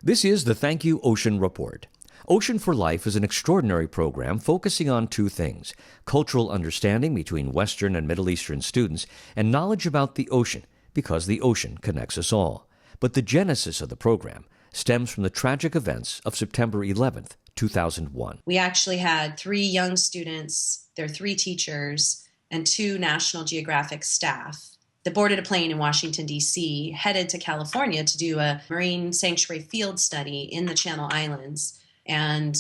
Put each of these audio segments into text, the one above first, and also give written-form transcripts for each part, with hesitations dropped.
This is the Thank You Ocean Report. Ocean for Life is an extraordinary program focusing on two things: cultural understanding between Western and Middle Eastern students, and knowledge about the ocean, because the ocean connects us all. But the genesis of the program stems from the tragic events of September 11th, 2001. We actually had 3 young students, their 3 teachers, and 2 National Geographic staff that boarded a plane in Washington, D.C., headed to California to do a marine sanctuary field study in the Channel Islands. And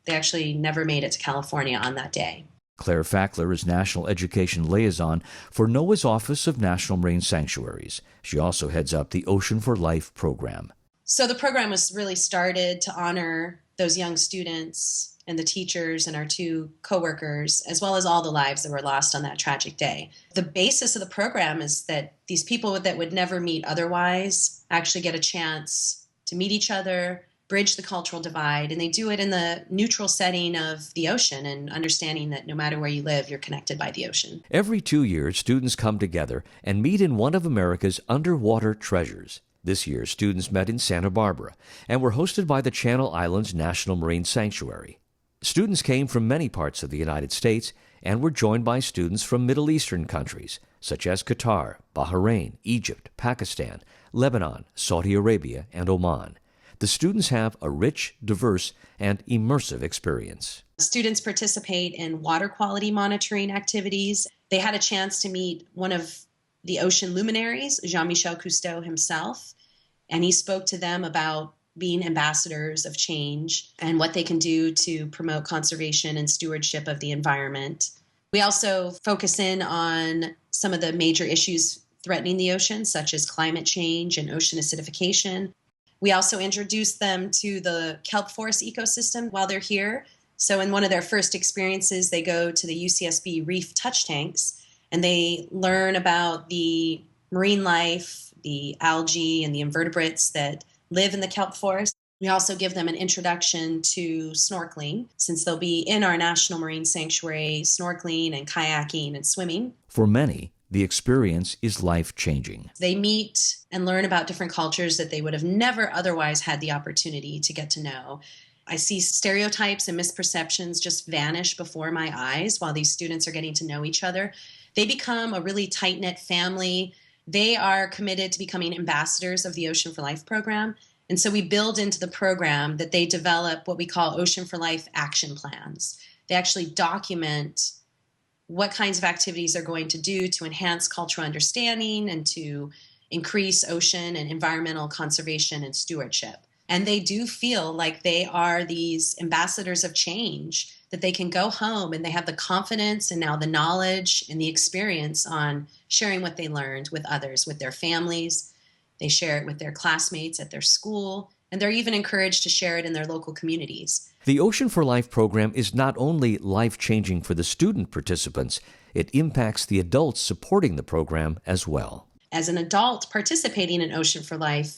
they actually never made it to California on that day. Claire Fackler is National Education Liaison for NOAA's Office of National Marine Sanctuaries. She also heads up the Ocean for Life program. So the program was really started to honor those young students and the teachers and our 2 coworkers, as well as all the lives that were lost on that tragic day. The basis of the program is that these people that would never meet otherwise actually get a chance to meet each other, bridge the cultural divide, and they do it in the neutral setting of the ocean and understanding that no matter where you live, you're connected by the ocean. Every 2 years, students come together and meet in one of America's underwater treasures. This year, students met in Santa Barbara and were hosted by the Channel Islands National Marine Sanctuary. Students came from many parts of the United States and were joined by students from Middle Eastern countries, such as Qatar, Bahrain, Egypt, Pakistan, Lebanon, Saudi Arabia, and Oman. The students have a rich, diverse, and immersive experience. Students participate in water quality monitoring activities. They had a chance to meet one of the ocean luminaries, Jean-Michel Cousteau himself, and he spoke to them about being ambassadors of change and what they can do to promote conservation and stewardship of the environment. We also focus in on some of the major issues threatening the ocean, such as climate change and ocean acidification. We also introduce them to the kelp forest ecosystem while they're here. So in one of their first experiences, they go to the UCSB reef touch tanks, and they learn about the marine life, the algae, and the invertebrates that live in the kelp forest. We also give them an introduction to snorkeling, since they'll be in our National Marine Sanctuary snorkeling and kayaking and swimming. For many, the experience is life-changing. They meet and learn about different cultures that they would have never otherwise had the opportunity to get to know. I see stereotypes and misperceptions just vanish before my eyes while these students are getting to know each other. They become a really tight-knit family. They are committed to becoming ambassadors of the Ocean for Life program. And so we build into the program that they develop what we call Ocean for Life action plans. They actually document what kinds of activities they're going to do to enhance cultural understanding and to increase ocean and environmental conservation and stewardship. And they do feel like they are these ambassadors of change, that they can go home and they have the confidence and now the knowledge and the experience on sharing what they learned with others, with their families. They share it with their classmates at their school, and they're even encouraged to share it in their local communities. The Ocean for Life program is not only life-changing for the student participants, it impacts the adults supporting the program as well. As an adult participating in Ocean for Life,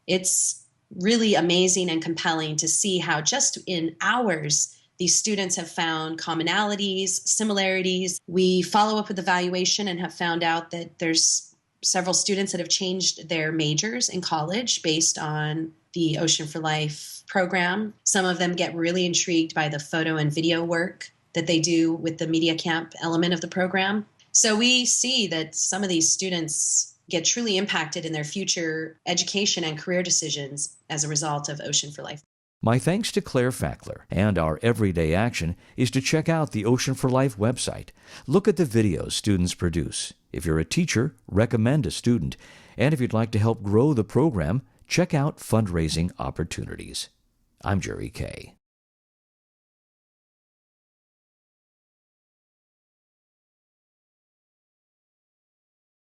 it's really amazing and compelling to see how just in hours these students have found commonalities, similarities. We follow up with evaluation and have found out that there's several students that have changed their majors in college based on the Ocean for Life program. Some of them get really intrigued by the photo and video work that they do with the media camp element of the program. So we see that some of these students get truly impacted in their future education and career decisions as a result of Ocean for Life. My thanks to Claire Fackler, and our everyday action is to check out the Ocean for Life website. Look at the videos students produce. If you're a teacher, recommend a student. And if you'd like to help grow the program, check out fundraising opportunities. I'm Jerry Kay.